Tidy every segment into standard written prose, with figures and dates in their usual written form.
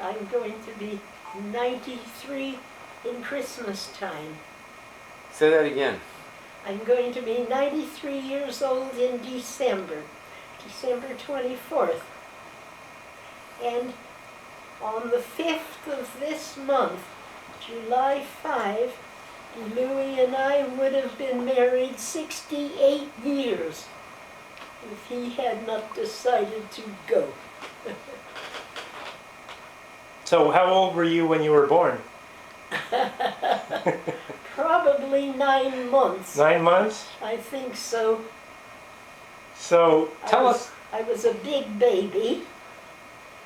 I'm going to be 93 in Christmas time. Say that again. I'm going to be 93 years old in December 24th. And on the 5th of this month, July 5, Louis and I would have been married 68 years if he had not decided to go. So how old were you when you were born? Probably 9 months. 9 months? I think so. So tell us. I was a big baby.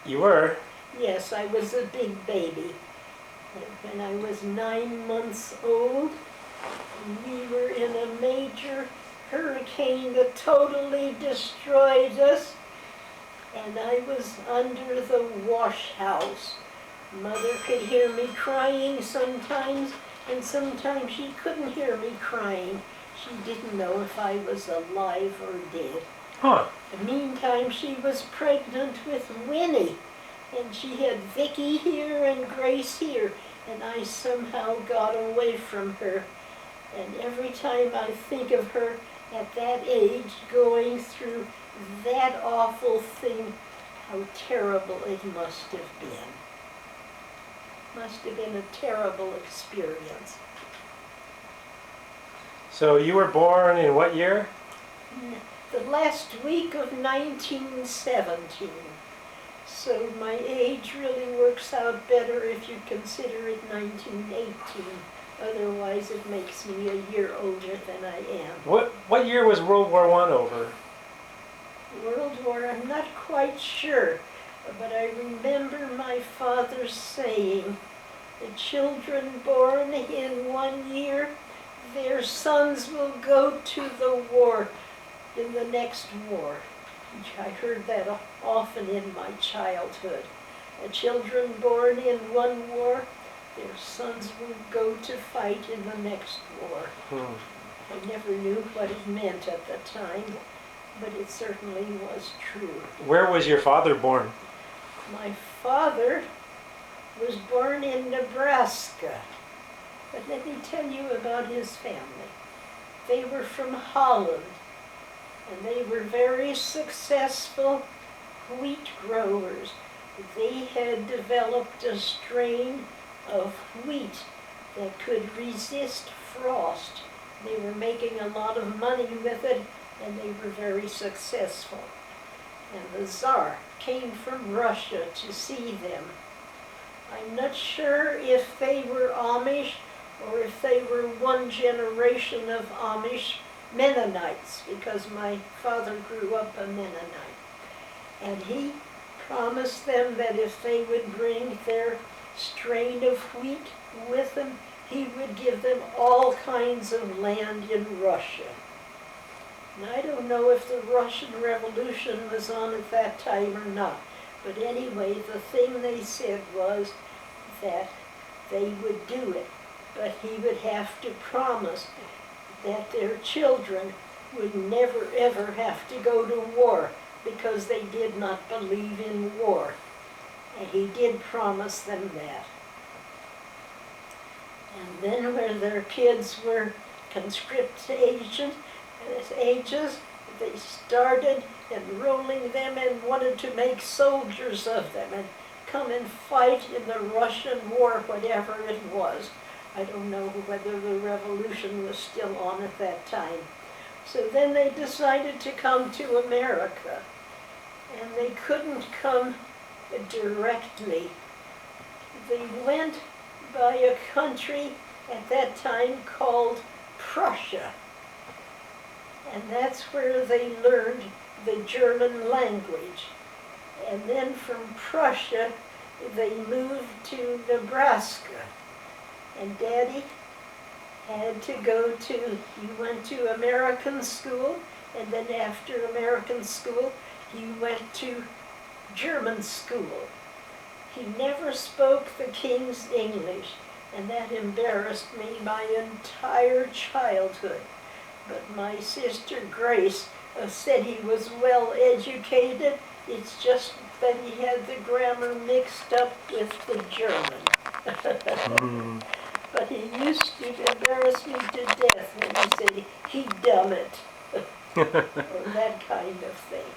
You were? Yes, I was a big baby. When I was 9 months old, we were in a major hurricane that totally destroyed us, and I was under the wash house. Mother could hear me crying sometimes, and sometimes she couldn't hear me crying. She didn't know if I was alive or dead. Huh. In the meantime, she was pregnant with Winnie, and she had Vicky here and Grace here, and I somehow got away from her. And every time I think of her at that age going through that awful thing, how terrible it must have been. Must have been a terrible experience. So you were born in what year? The last week of 1917. So my age really works out better if you consider it 1918. Otherwise it makes me a year older than I am. What year was World War I over? World War, I'm not quite sure, but I remember my father saying, the children born in 1 year, their sons will go to the war in the next war. I heard that often in my childhood. The children born in one war, their sons will go to fight in the next war. I never knew what it meant at the time, but it certainly was true. Where was your father born? My father was born in Nebraska. But let me tell you about his family. They were from Holland, and they were very successful wheat growers. They had developed a strain of wheat that could resist frost. They were making a lot of money with it, and they were very successful. And the Tsar came from Russia to see them. I'm not sure if they were Amish or if they were one generation of Amish Mennonites, because my father grew up a Mennonite. And he promised them that if they would bring their strain of wheat with them, he would give them all kinds of land in Russia. And I don't know if the Russian Revolution was on at that time or not, but anyway, the thing they said was that they would do it, but he would have to promise that their children would never ever have to go to war, because they did not believe in war. And he did promise them that. And then when their kids were conscript ages, they started enrolling them and wanted to make soldiers of them and come and fight in the Russian war, whatever it was. I don't know whether the revolution was still on at that time. So then they decided to come to America, and they couldn't come directly. They went by a country at that time called Prussia, and that's where they learned the German language. And then from Prussia, they moved to Nebraska. And Daddy had to go he went to American school, and then after American school, he went to German school. He never spoke the King's English, and that embarrassed me my entire childhood. But my sister Grace said he was well educated. It's just that he had the grammar mixed up with the German. Mm. But he used to embarrass me to death when he said, "He done it," or that kind of thing.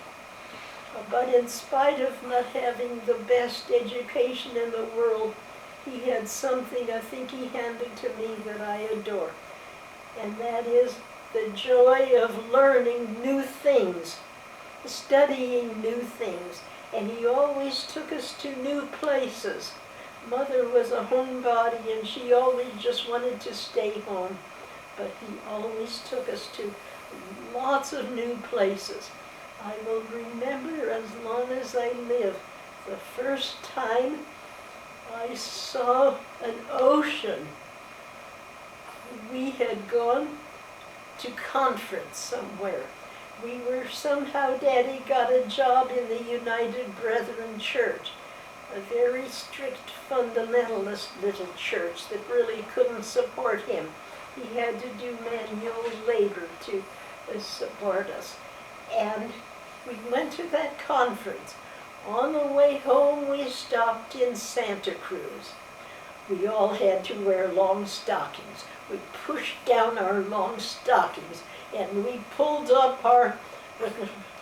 But in spite of not having the best education in the world, he had something I think he handed to me that I adore. And that is the joy of learning new things, studying new things. And he always took us to new places. Mother was a homebody and she always just wanted to stay home. But he always took us to lots of new places. I will remember as long as I live the first time I saw an ocean. We had gone to conference somewhere. We were somehow, Daddy got a job in the United Brethren Church, a very strict fundamentalist little church that really couldn't support him. He had to do manual labor to support us. And we went to that conference. On the way home, we stopped in Santa Cruz. We all had to wear long stockings. We pushed down our long stockings and we pulled up our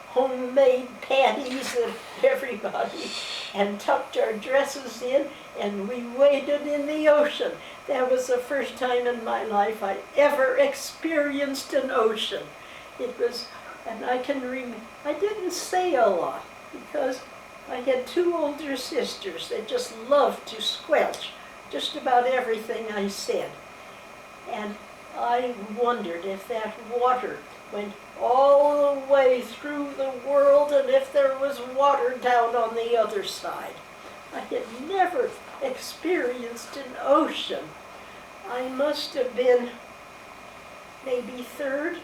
homemade panties of everybody and tucked our dresses in and we waded in the ocean. That was the first time in my life I ever experienced an ocean. It was, and I didn't say a lot because I had two older sisters that just loved to squelch just about everything I said. And I wondered if that water went all the way through the world and if there was water down on the other side. I had never experienced an ocean. I must have been maybe 3rd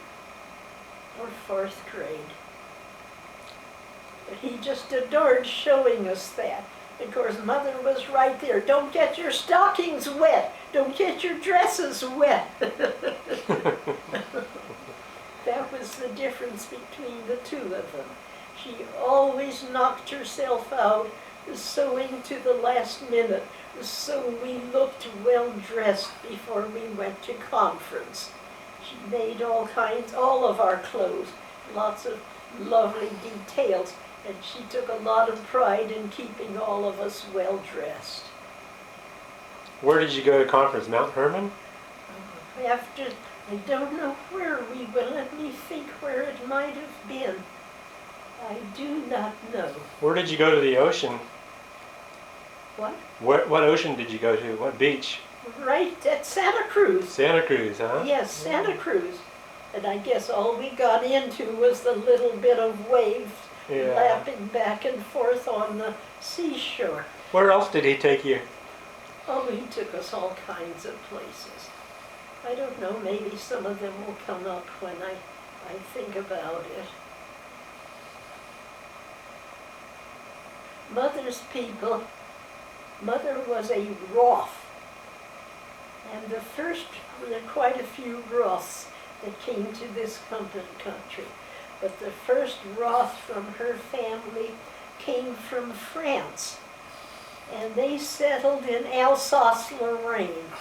or 4th grade. But he just adored showing us that. Of course, Mother was right there. Don't get your stockings wet. Don't get your dresses wet. That was the difference between the two of them. She always knocked herself out, sewing to the last minute, so we looked well dressed before we went to conference. She made all of our clothes, lots of lovely details, and she took a lot of pride in keeping all of us well dressed. Where did you go to conference? Mount Hermon? After, I don't know where we went. Let me think where it might have been. I do not know. Where did you go to the ocean? What? What ocean did you go to? What beach? Right at Santa Cruz. Santa Cruz, huh? Yes, Santa Cruz. And I guess all we got into was the little bit of waves lapping back and forth on the seashore. Where else did he take you? Oh, he took us all kinds of places. I don't know, maybe some of them will come up when I think about it. Mother's people, Mother was a Roth. And there were quite a few Roths that came to this country. But the first Roth from her family came from France. And they settled in Alsace-Lorraine.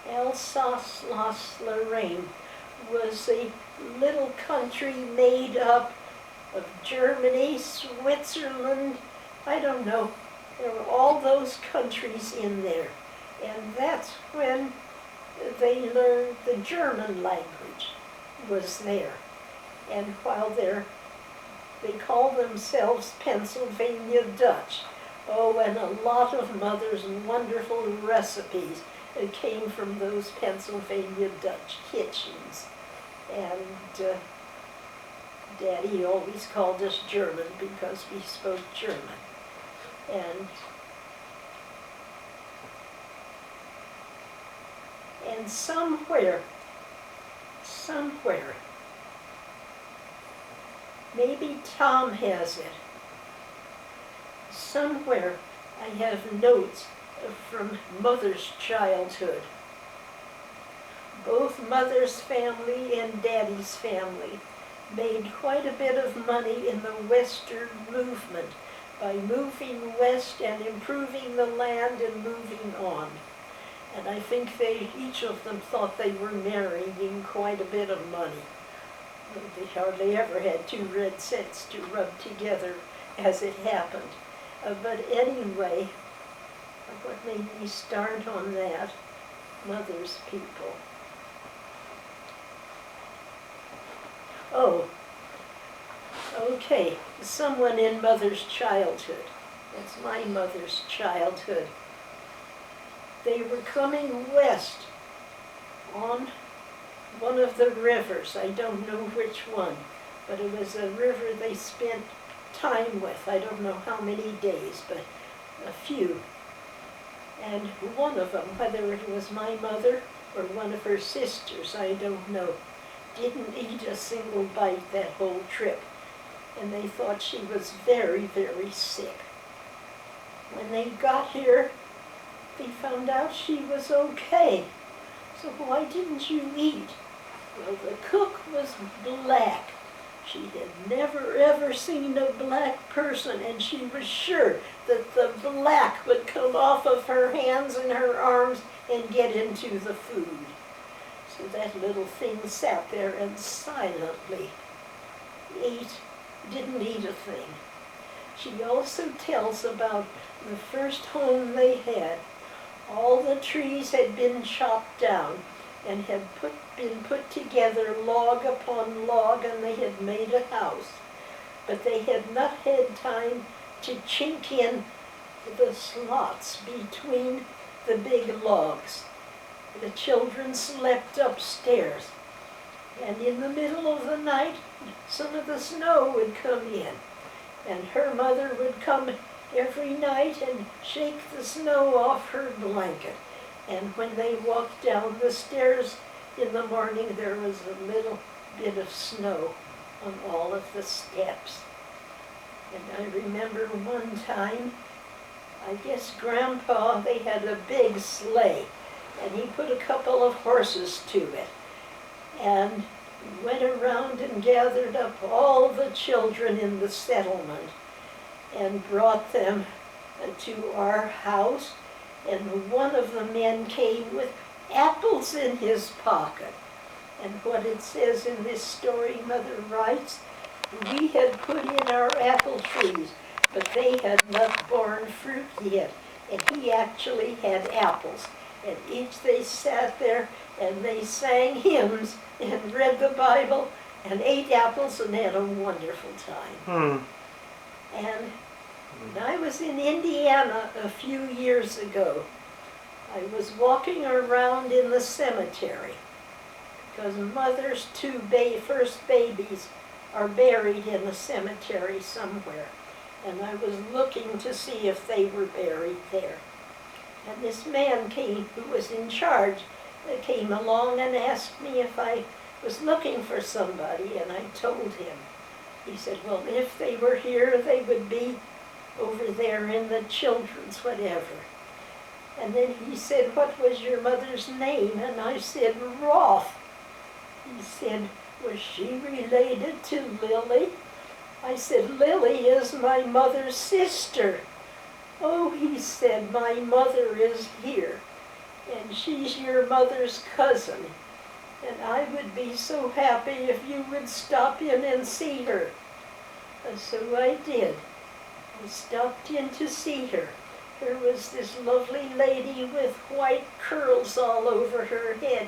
Alsace-Lorraine was a little country made up of Germany, Switzerland, I don't know. There were all those countries in there. And that's when they learned the German language was there. And while they call themselves Pennsylvania Dutch. Oh, and a lot of Mother's wonderful recipes came from those Pennsylvania Dutch kitchens. And Daddy always called us German because we spoke German. And somewhere, maybe Tom has it, somewhere I have notes from Mother's childhood. Both Mother's family and Daddy's family made quite a bit of money in the Western movement by moving west and improving the land and moving on. And I think each of them thought they were marrying quite a bit of money. They hardly ever had 2 red cents to rub together as it happened. But anyway, what made me start on that? Mother's people. Oh, okay, someone in Mother's childhood. That's my mother's childhood. They were coming west on one of the rivers. I don't know which one, but it was a river they spent time with. I don't know how many days, but a few. And one of them, whether it was my mother or one of her sisters, I don't know, didn't eat a single bite that whole trip. And they thought she was very, very sick. When they got here, they found out she was okay. So why didn't you eat? Well, the cook was black. She had never ever seen a black person, and she was sure that the black would come off of her hands and her arms and get into the food. So that little thing sat there and silently didn't eat a thing. She also tells about the first home they had. All the trees had been chopped down and had been put together log upon log, and they had made a house. But they had not had time to chink in the slots between the big logs. The children slept upstairs, and in the middle of the night, some of the snow would come in, and her mother would come every night and shake the snow off her blanket. And when they walked down the stairs in the morning, there was a little bit of snow on all of the steps. And I remember one time, I guess Grandpa, they had a big sleigh, and he put a couple of horses to it, and went around and gathered up all the children in the settlement and brought them to our house. And one of the men came with apples in his pocket. And what it says in this story, Mother writes, we had put in our apple trees, but they had not borne fruit yet. And he actually had apples. And each they sat there and they sang hymns and read the Bible and ate apples and had a wonderful time. And when I was in Indiana a few years ago, I was walking around in the cemetery because Mother's 2 first babies are buried in a cemetery somewhere. And I was looking to see if they were buried there. And this man who was in charge, came along and asked me if I was looking for somebody, and I told him. He said, well, if they were here, they would be over there in the children's whatever. And then he said, what was your mother's name? And I said, Roth. He said, was she related to Lily? I said, Lily is my mother's sister. Oh, he said, my mother is here, and she's your mother's cousin, and I would be so happy if you would stop in and see her. And so I did. I stopped in to see her. There was this lovely lady with white curls all over her head,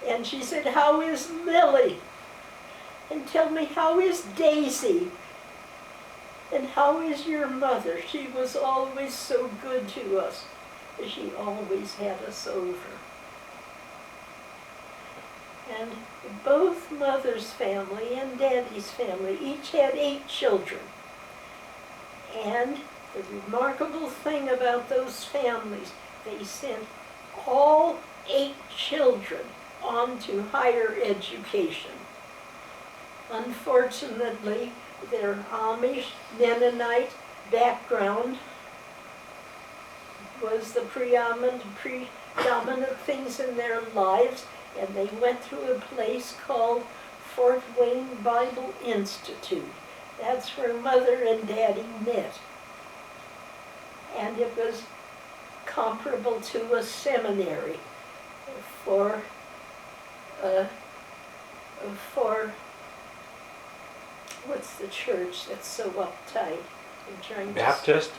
and she said, how is Lily? And tell me, how is Daisy? And how is your mother? She was always so good to us. She always had us over. And both Mother's family and Daddy's family each had 8 children. And the remarkable thing about those families, they sent all 8 children on to higher education. Unfortunately, their Amish Mennonite background was the predominant things in their lives, and they went through a place called Fort Wayne Bible Institute. That's where Mother and Daddy met. and it was comparable to a seminary for what's the church that's so uptight? I'm trying to Baptist,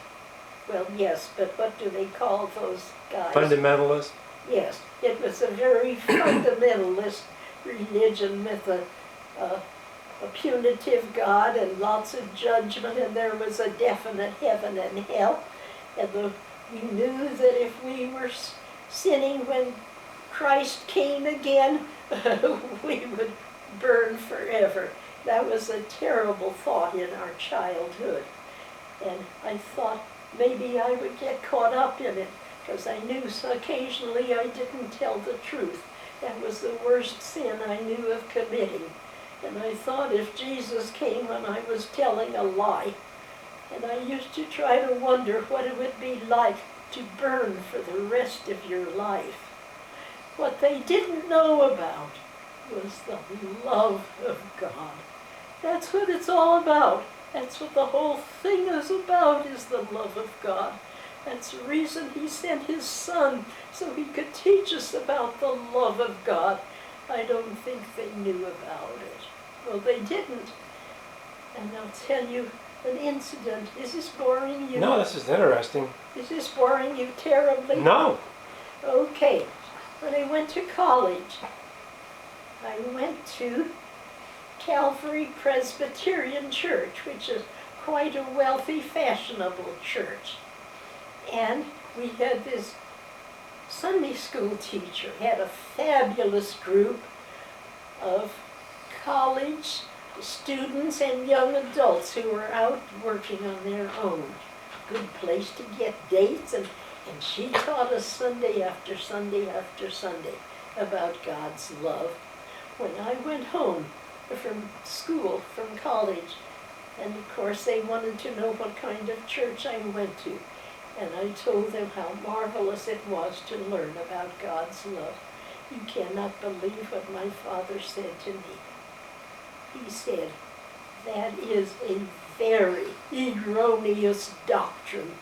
well, yes, but what do they call those guys? fundamentalist. Yes, it was a very fundamentalist religion with a punitive God and lots of judgment, and there was a definite heaven and hell. And we knew that if we were sinning when Christ came again, we would burn forever. That was a terrible thought in our childhood. And I thought maybe I would get caught up in it, because I knew so occasionally I didn't tell the truth. That was the worst sin I knew of committing. And I thought if Jesus came when I was telling a lie, and I used to try to wonder what it would be like to burn for the rest of your life. What they didn't know about was the love of God. That's what it's all about. That's what the whole thing is about, is the love of God. That's the reason he sent his Son, so he could teach us about the love of God. I don't think they knew about it. Well, they didn't. And I'll tell you an incident. Is this boring you? No, this is interesting. Is this boring you terribly? No. Okay. When I went to college, I went to Calvary Presbyterian Church, which is quite a wealthy, fashionable church. And we had this Sunday school teacher, had a fabulous group of college students and young adults who were out working on their own. Good place to get dates, and she taught us Sunday after Sunday after Sunday about God's love. When I went home from school, from college, and of course they wanted to know what kind of church I went to, and I told them how marvelous it was to learn about God's love. You cannot believe what my father said to me. He said, that is a very erroneous doctrine,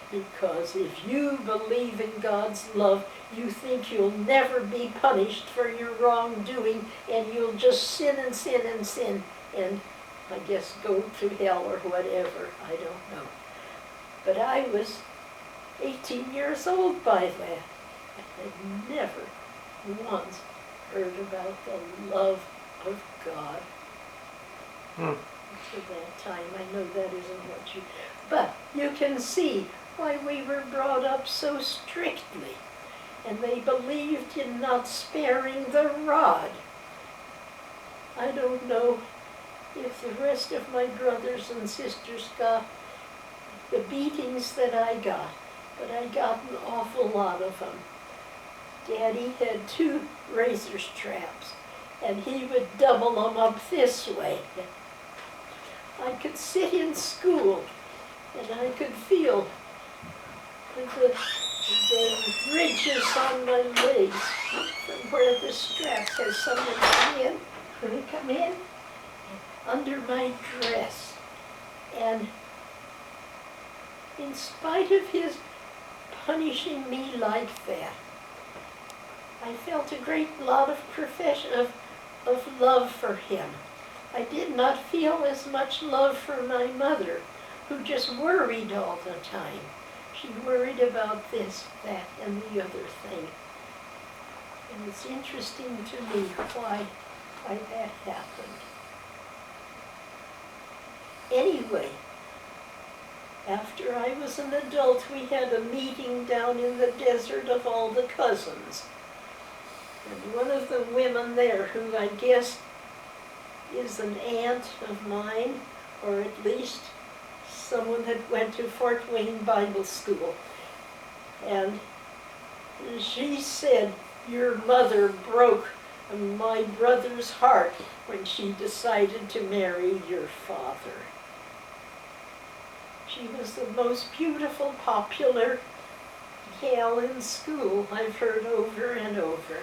because if you believe in God's love, you think you'll never be punished for your wrongdoing, and you'll just sin and sin and sin, and I guess go to hell or whatever, I don't know. But I was 18 years old by that. I had never once heard about the love of God. To that time, I know that isn't what you, but you can see why we were brought up so strictly. And they believed in not sparing the rod. I don't know if the rest of my brothers and sisters got the beatings that I got, but I got an awful lot of them. Daddy had 2 razor straps, and he would double them up this way. I could sit in school, and I could feel the ridges on my legs from where the straps, as someone come in, under my dress. And in spite of his punishing me like that, I felt a great lot of love for him. I did not feel as much love for my mother, who just worried all the time. She worried about this, that, and the other thing. And it's interesting to me why that happened. Anyway, after I was an adult, we had a meeting down in the desert of all the cousins. And one of the women there, who I guess is an aunt of mine, or at least someone that went to Fort Wayne Bible School. And she said, your mother broke my brother's heart when she decided to marry your father. She was the most beautiful, popular gal in school, I've heard over and over.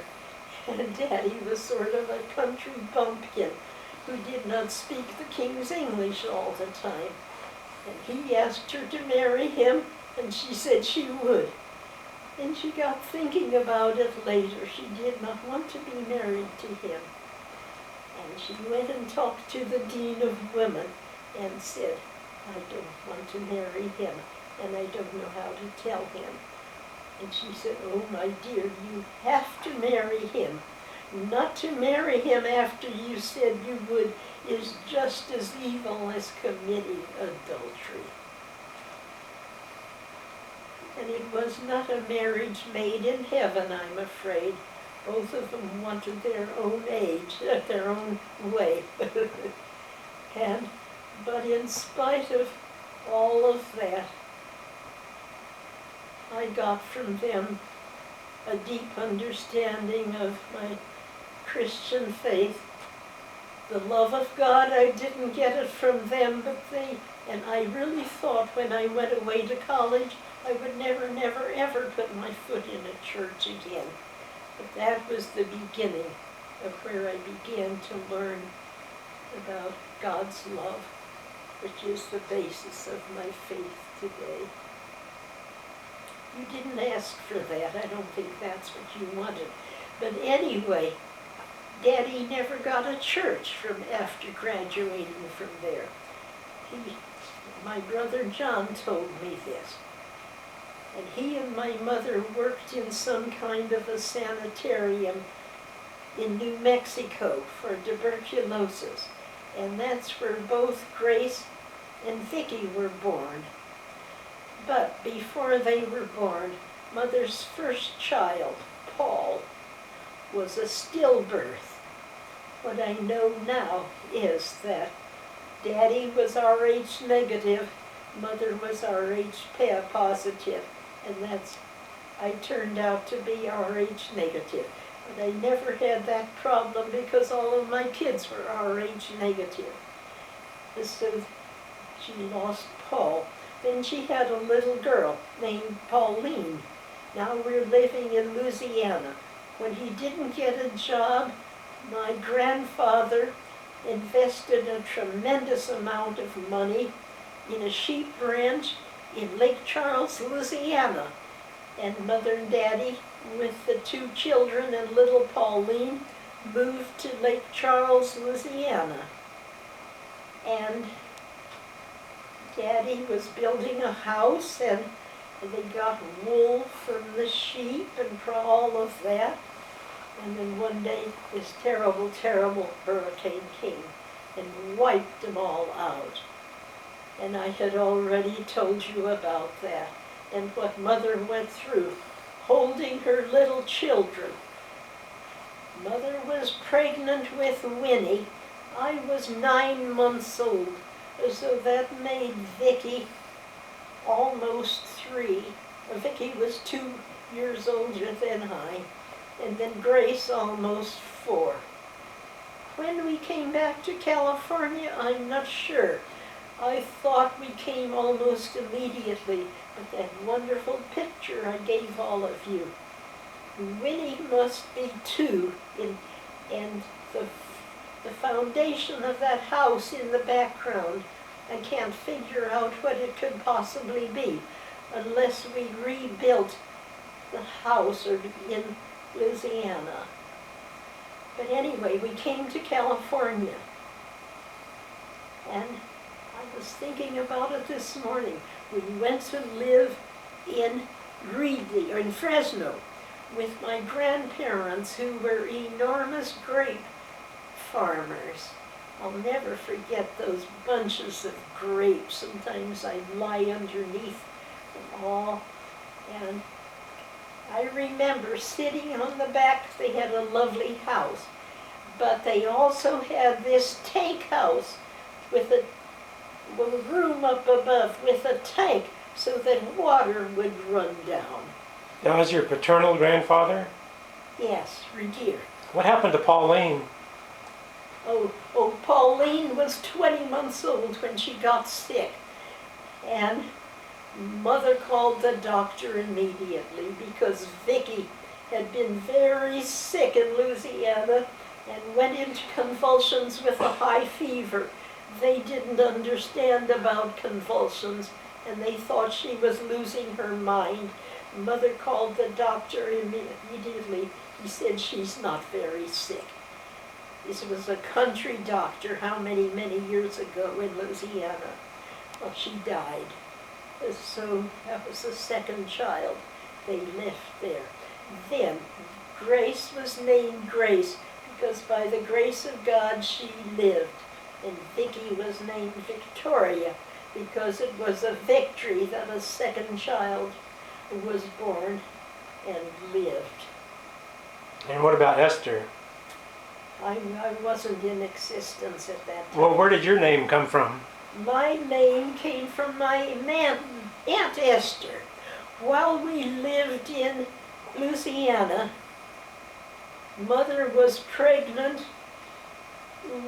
And Daddy was sort of a country bumpkin who did not speak the King's English all the time. And he asked her to marry him, And she said she would. And she got thinking about it later. She did not want to be married to him. And she went and talked to the dean of women and said, I don't want to marry him, and I don't know how to tell him. And she said, oh my dear, you have to marry him. Not to marry him after you said you would is just as evil as committing adultery. And it was not a marriage made in heaven, I'm afraid. Both of them wanted their own age, their own way. But in spite of all of that, I got from them a deep understanding of my Christian faith. The love of God, I didn't get it from them, but and I really thought when I went away to college, I would never, never, ever put my foot in a church again. But that was the beginning of where I began to learn about God's love, which is the basis of my faith today. You didn't ask for that. I don't think that's what you wanted. But anyway, Daddy never got a church from after graduating from there. My brother John told me this. And he and my mother worked in some kind of a sanitarium in New Mexico for tuberculosis. And that's where both Grace and Vicki were born. But before they were born, Mother's first child, Paul, was a stillbirth. What I know now is that Daddy was Rh negative, Mother was Rh positive, and I turned out to be Rh negative. But I never had that problem because all of my kids were Rh negative. So she lost Paul. Then she had a little girl named Pauline. Now we're living in Louisiana. When he didn't get a job, my grandfather invested a tremendous amount of money in a sheep ranch in Lake Charles, Louisiana. And Mother and Daddy, with the two children and little Pauline, moved to Lake Charles, Louisiana. And Daddy was building a house, and they got wool from the sheep and all of that. And then one day, this terrible, terrible hurricane came and wiped them all out. And I had already told you about that and what Mother went through, holding her little children. Mother was pregnant with Winnie. I was 9 months old, so that made Vicki almost 3. Vicki was 2 years older than I, and then Grace almost 4. When we came back to California, I'm not sure. I thought we came almost immediately, but that wonderful picture I gave all of you. Winnie must be 2, and the foundation of that house in the background, I can't figure out what it could possibly be unless we rebuilt the house in Louisiana. But anyway, we came to California, and I was thinking about it this morning. We went to live in Regier, or in Fresno, with my grandparents, who were enormous grape farmers. I'll never forget those bunches of grapes. Sometimes I'd lie underneath them all. And I remember sitting on the back. They had a lovely house. But they also had this tank house with a room up above with a tank so that water would run down. That was your paternal grandfather? Yes, Regier. What happened to Pauline? Pauline was 20 months old when she got sick. And Mother called the doctor immediately because Vicki had been very sick in Louisiana and went into convulsions with a high fever. They didn't understand about convulsions, and they thought she was losing her mind. Mother called the doctor immediately. He said she's not very sick. This was a country doctor how many years ago in Louisiana. Well, she died. So that was the second child they left there. Then Grace was named Grace because by the grace of God she lived. And Vicky was named Victoria because it was a victory that a second child was born and lived. And what about Esther? I wasn't in existence at that time. Well, where did your name come from? My name came from my Aunt Esther. While we lived in Louisiana, Mother was pregnant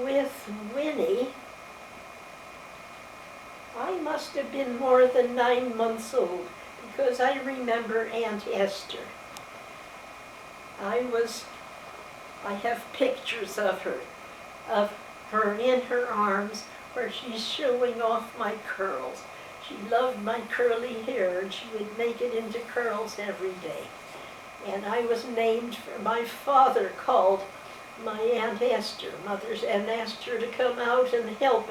with Winnie. I must have been more than 9 months old because I remember Aunt Esther. I have pictures of her in her arms where she's showing off my curls. She loved my curly hair and she would make it into curls every day. And I was named for my father called my Aunt Esther, Mother's, and asked her to come out and help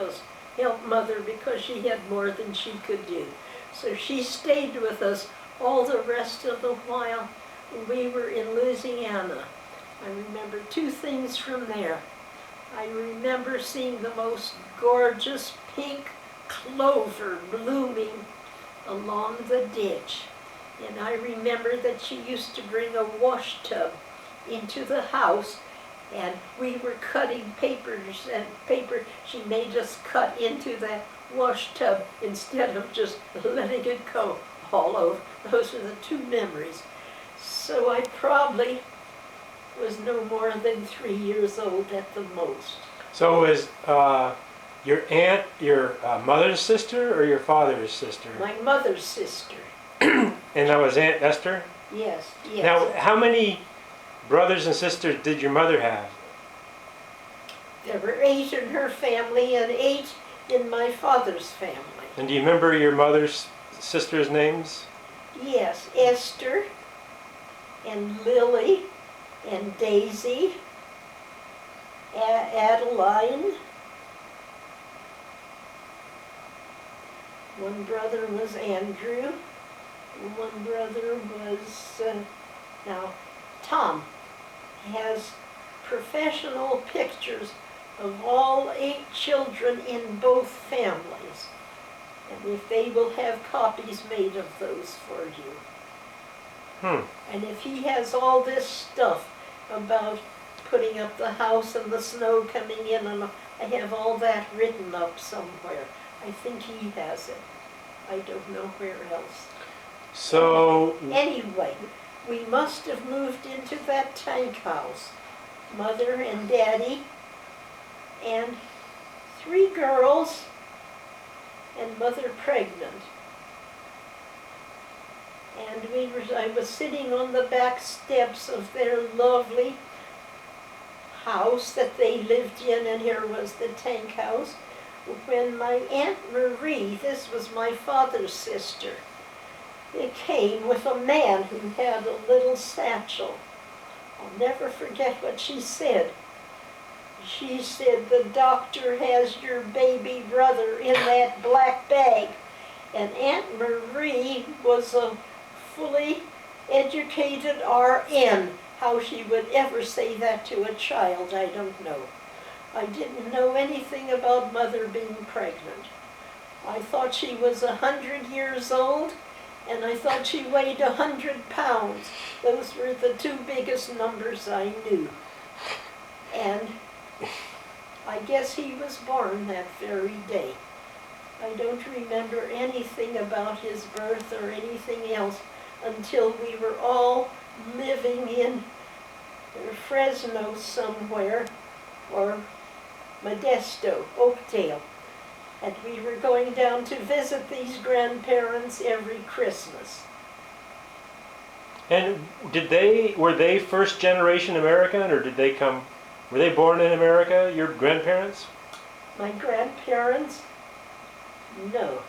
Mother because she had more than she could do. So she stayed with us all the rest of the while we were in Louisiana. I remember 2 things from there. I remember seeing the most gorgeous pink clover blooming along the ditch. And I remember that she used to bring a wash tub into the house, and we were cutting papers and paper. She made us cut into that wash tub instead of just letting it go all over. Those are the 2 memories. So I probably was no more than 3 years old at the most. So was your aunt your mother's sister or your father's sister? My mother's sister. And that was Aunt Esther? Yes, yes. Now, how many brothers and sisters did your mother have? There were 8 in her family and 8 in my father's family. And do you remember your mother's sisters' names? Yes, Esther and Lily and Daisy, Adeline. One brother was Andrew. One brother was, now, Tom has professional pictures of all 8 children in both families. And if they will have copies made of those for you. And if he has all this stuff about putting up the house and the snow coming in, and I have all that written up somewhere. I think he has it. I don't know where else. So Anyway, we must have moved into that tank house. Mother and Daddy and 3 girls and Mother pregnant. And I was sitting on the back steps of their lovely house that they lived in, and here was the tank house, when my Aunt Marie, this was my father's sister, it came with a man who had a little satchel. I'll never forget what she said. She said, "The doctor has your baby brother in that black bag." And Aunt Marie was a fully educated RN. How she would ever say that to a child, I don't know. I didn't know anything about Mother being pregnant. I thought she was 100 years old, and I thought she weighed 100 pounds. Those were the 2 biggest numbers I knew. And I guess he was born that very day. I don't remember anything about his birth or anything else until we were all living in Fresno somewhere, or Modesto, Oakdale. And we were going down to visit these grandparents every Christmas. And were they first generation American, or were they born in America, your grandparents? My grandparents? No.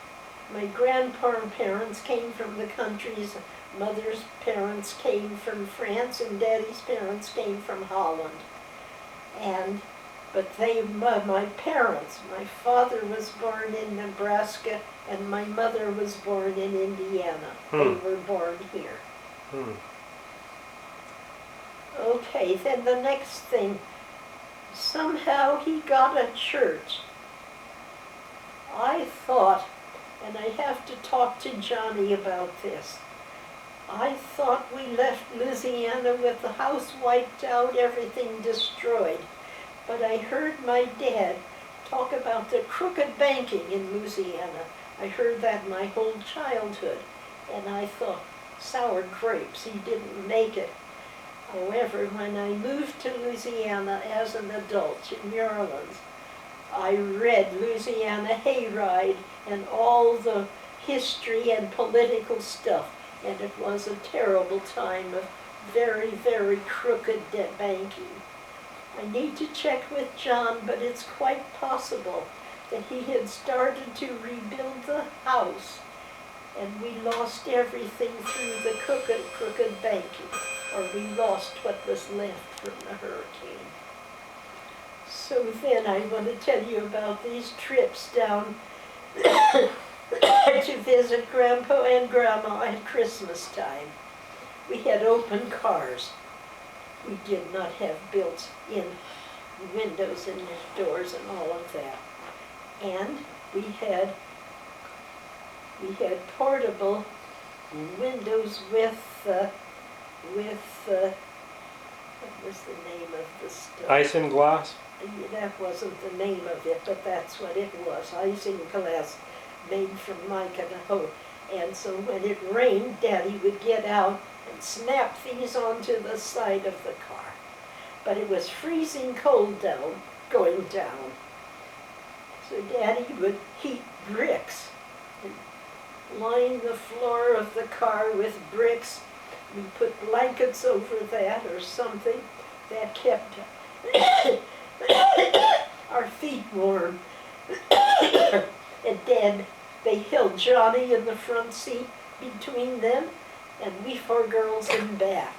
My grandparents came from the countries. Mother's parents came from France, and Daddy's parents came from Holland. But my parents, my father was born in Nebraska, and my mother was born in Indiana. They were born here. Okay, then the next thing, somehow he got a church. I thought, and I have to talk to Johnny about this, I thought we left Louisiana with the house wiped out, everything destroyed. But I heard my dad talk about the crooked banking in Louisiana. I heard that my whole childhood, and I thought, sour grapes, he didn't make it. However, when I moved to Louisiana as an adult in New Orleans, I read Louisiana Hayride and all the history and political stuff, and it was a terrible time of very, very crooked banking. I need to check with John, but it's quite possible that he had started to rebuild the house, and we lost everything through the crooked banking, or we lost what was left from the hurricane. So then I want to tell you about these trips down to visit Grandpa and Grandma at Christmas time. We had open cars. We did not have built-in windows and doors and all of that. And we had portable windows with what was the name of the stuff? Isinglass? That wasn't the name of it, but that's what it was. Isinglass made from mica and hoe. And so when it rained, Daddy would get out and snap these onto the side of the car. But it was freezing cold going down. So Daddy would heat bricks and line the floor of the car with bricks. We put blankets over that or something that kept our feet warm. And Dad, they held Johnny in the front seat between them, and we four girls in back.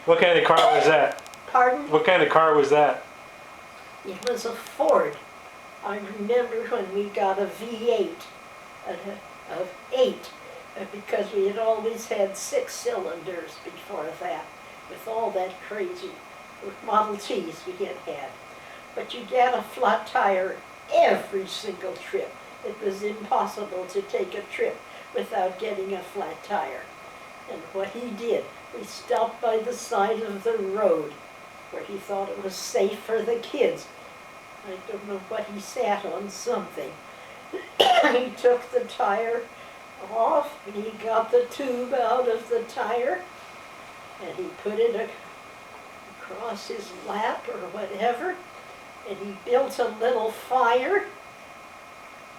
What kind of car was that? Pardon? What kind of car was that? It was a Ford. I remember when we got a V8 of 8, because we had always had 6 cylinders before that, with all that crazy Model Ts we had had. But you get a flat tire every single trip. It was impossible to take a trip without getting a flat tire. And what he did, we stopped by the side of the road where he thought it was safe for the kids. I don't know what he sat on, something. He took the tire off, and he got the tube out of the tire, and he put it across his lap or whatever, and he built a little fire,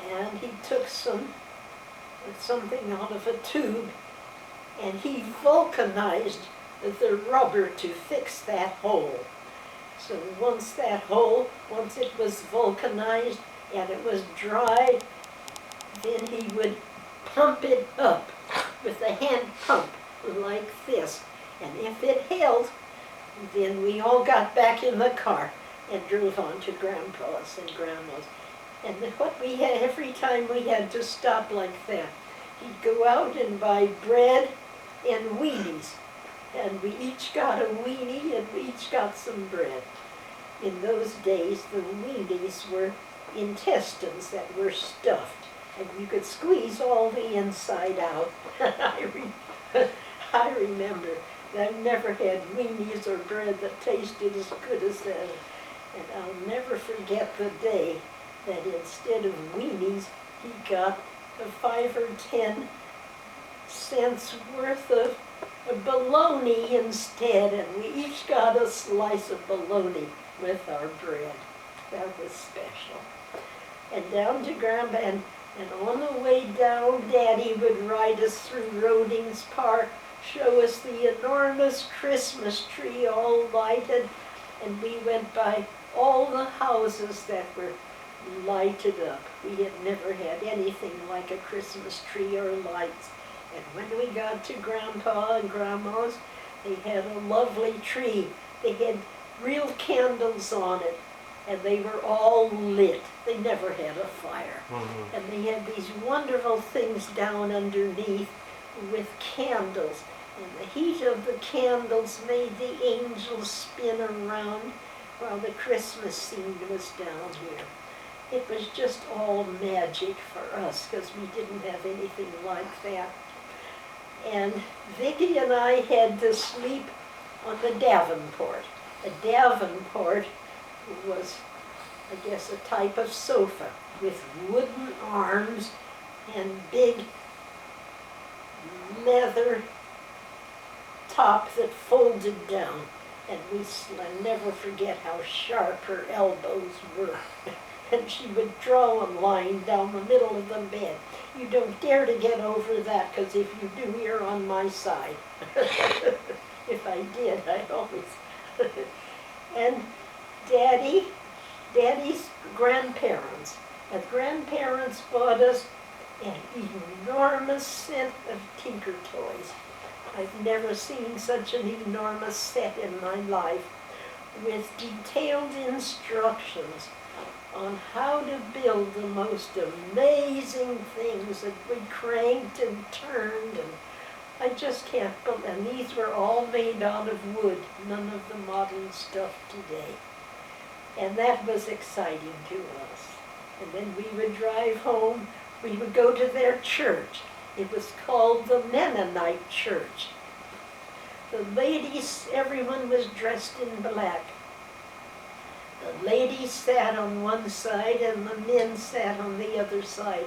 and he took something out of a tube, and he vulcanized the rubber to fix that hole. So once it was vulcanized and it was dry, then he would pump it up with a hand pump like this. And if it held, then we all got back in the car and drove on to Grandpa's and Grandma's. And what we had, every time we had to stop like that, he'd go out and buy bread and weenies. And we each got a weenie and we each got some bread. In those days, the weenies were intestines that were stuffed, and you could squeeze all the inside out. I remember that I never had weenies or bread that tasted as good as that. And I'll never forget the day that instead of weenies, he got a 5 or 10 cents worth of bologna instead, and we each got a slice of bologna with our bread. That was special. And down to Grandpa, and on the way down, Daddy would ride us through Roding's Park, show us the enormous Christmas tree all lighted, and we went by all the houses that were lighted up. We had never had anything like a Christmas tree or lights. And when we got to Grandpa and Grandma's, they had a lovely tree. They had real candles on it, and they were all lit. They never had a fire. Mhm. And they had these wonderful things down underneath with candles. And the heat of the candles made the angels spin around while the Christmas scene was down here. It was just all magic for us because we didn't have anything like that. And Vicki and I had to sleep on the Davenport. A Davenport was, I guess, a type of sofa with wooden arms and big leather top that folded down. And I'll never forget how sharp her elbows were. And she would draw them lying down the middle of the bed. You don't dare to get over that, because if you do, you're on my side. If I did, I always. And Daddy's grandparents. And grandparents bought us an enormous set of Tinker Toys. I've never seen such an enormous set in my life, with detailed instructions on how to build the most amazing things that we cranked and turned, and I just can't believe. And these were all made out of wood, none of the modern stuff today. And that was exciting to us. And then we would drive home, we would go to their church. It was called the Mennonite Church. The ladies, everyone was dressed in black. The ladies sat on one side and the men sat on the other side.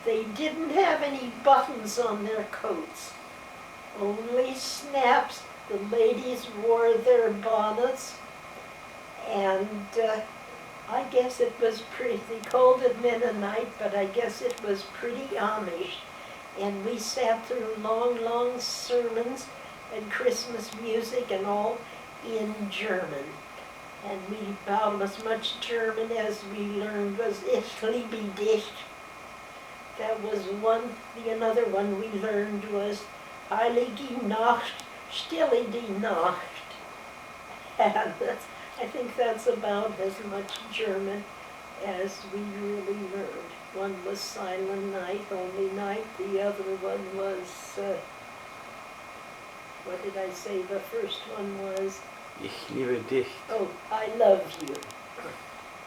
They didn't have any buttons on their coats, only snaps. The ladies wore their bonnets, and I guess it was pretty, they called it Mennonite, but I guess it was pretty Amish. And we sat through long, long sermons and Christmas music and all in German. And we about as much German as we learned was Ich liebe dich. That was one. Another one we learned was Heilige Nacht, Stille die Nacht. And I think that's about as much German as we really learned. One was Silent Night, Holy Night. The other one was, what did I say? The first one was, Ich liebe dich. oh, I love you.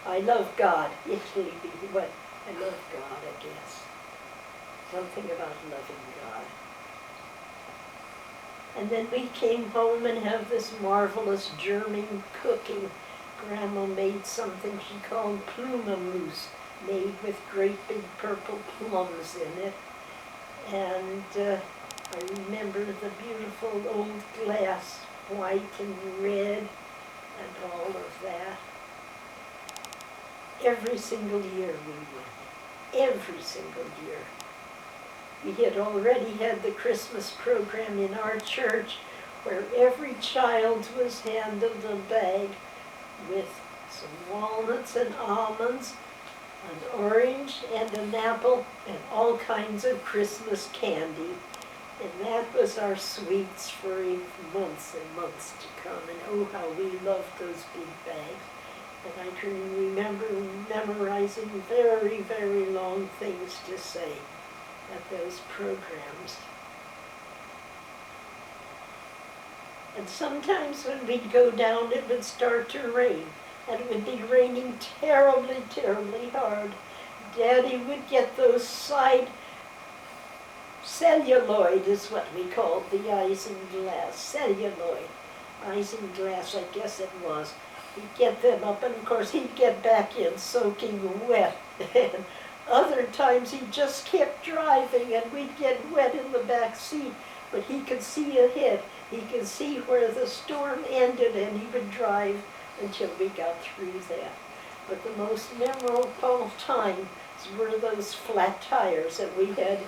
I love God. Ich liebe you. What? I love God, I guess. Something about loving God. And then we came home and have this marvelous German cooking. Grandma made something she called Plumamousse, made with great big purple plums in it. And I remember the beautiful old glass, white and red, and all of that. Every single year we went. Every single year. We had already had the Christmas program in our church, where every child was handed a bag with some walnuts and almonds, an orange and an apple, and all kinds of Christmas candy. And that was our sweets for months and months to come. And oh, how we loved those big bags. And I can remember memorizing very, very long things to say at those programs. And sometimes when we'd go down, it would start to rain. And it would be raining terribly, terribly hard. Daddy would get those side celluloid is what we called the isinglass. Celluloid. Isinglass, I guess it was. He'd get them up, and of course he'd get back in soaking wet. And other times he just kept driving and we'd get wet in the back seat, but he could see ahead. He could see where the storm ended, and he would drive until we got through that. But the most memorable times were those flat tires that we had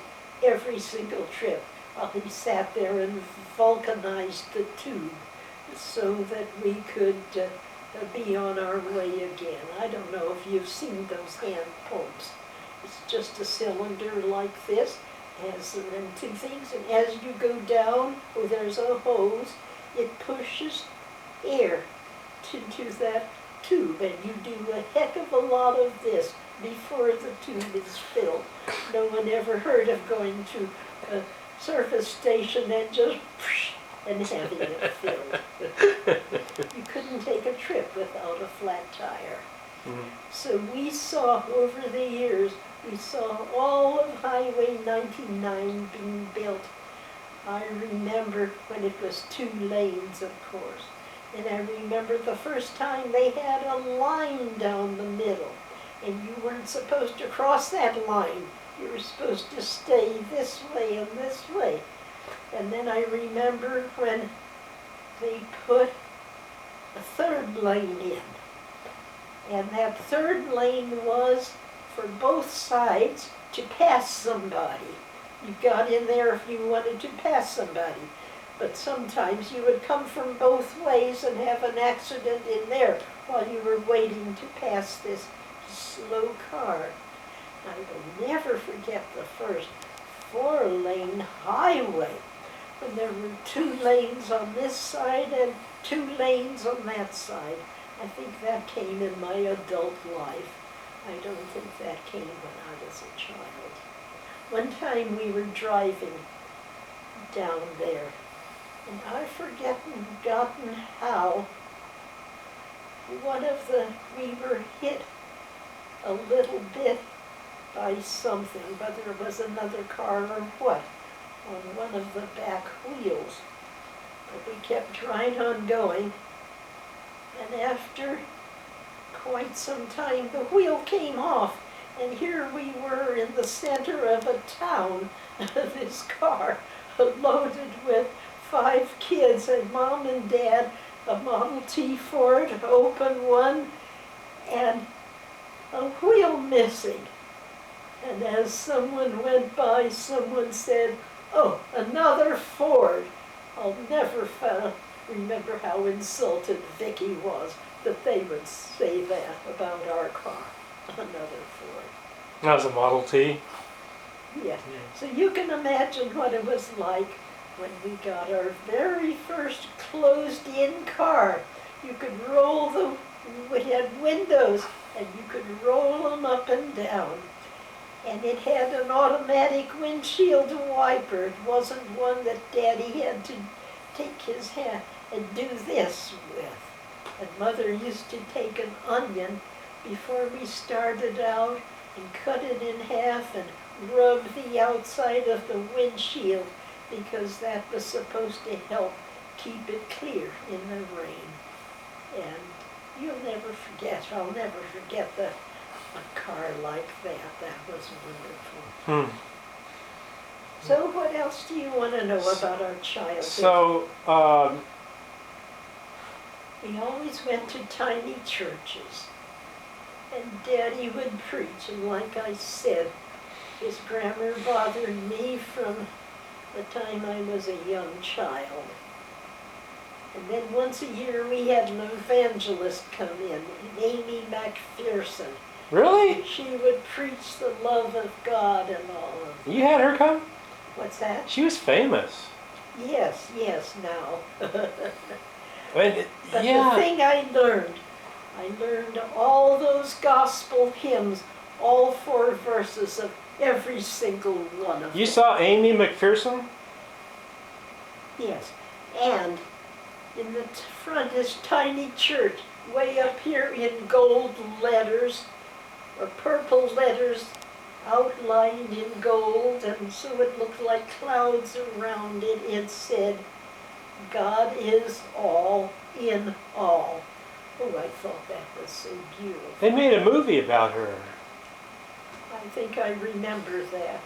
every single trip, while he sat there and vulcanized the tube so that we could be on our way again. I don't know if you've seen those hand pumps. It's just a cylinder like this, has the two things, and as you go down, oh, there's a hose, it pushes air into that tube, and you do a heck of a lot of this before the tube is filled. No one ever heard of going to a service station and just and having it filled. You couldn't take a trip without a flat tire. Mhm. So we saw over the years, we saw all of Highway 99 being built. I remember when it was 2 lanes, of course. And I remember the first time they had a line down the middle. And you weren't supposed to cross that line. You were supposed to stay this way and this way. And then I remember when they put a 3rd lane in. And that 3rd lane was for both sides to pass somebody. You got in there if you wanted to pass somebody. But sometimes you would come from both ways and have an accident in there while you were waiting to pass this slow car. I will never forget the first 4-lane highway when there were 2 lanes on this side and 2 lanes on that side. I think that came in my adult life. I don't think that came when I was a child. One time we were driving down there, and I've forgotten how we were hit a little bit by something, whether it was another car or what, on one of the back wheels. But we kept right on going, and after quite some time the wheel came off, and here we were in the center of a town, this car loaded with 5 kids, and Mom and Dad, a Model T Ford, open one, and a wheel missing. And as someone went by, someone said, "Oh, another Ford." I'll never remember how insulted Vicky was that they would say that about our car, another Ford. That was a Model T. Yes. So you can imagine what it was like when we got our very first closed-in car. You could we had windows, and you could roll them up and down. And it had an automatic windshield wiper. It wasn't one that Daddy had to take his hand and do this with. And Mother used to take an onion before we started out and cut it in half and rub the outside of the windshield, because that was supposed to help keep it clear in the rain. And I'll never forget a car like that. That was wonderful. Hmm. So what else do you want to know about our childhood? So, we always went to tiny churches, and Daddy would preach, and like I said, his grammar bothered me from the time I was a young child. And then once a year we had an evangelist come in, Amy McPherson. really? She would preach the love of God and all of You had her come? What's that? She was famous. Yes, now. But But yeah. the thing I learned all those gospel hymns, all 4 verses of every single one of them. You saw Amy McPherson? Yes, and in the front is tiny church, way up here in gold letters, or purple letters, outlined in gold, and so it looked like clouds around it. It said, "God is all in all." Oh, I thought that was so beautiful. They made a movie about her. I think I remember that.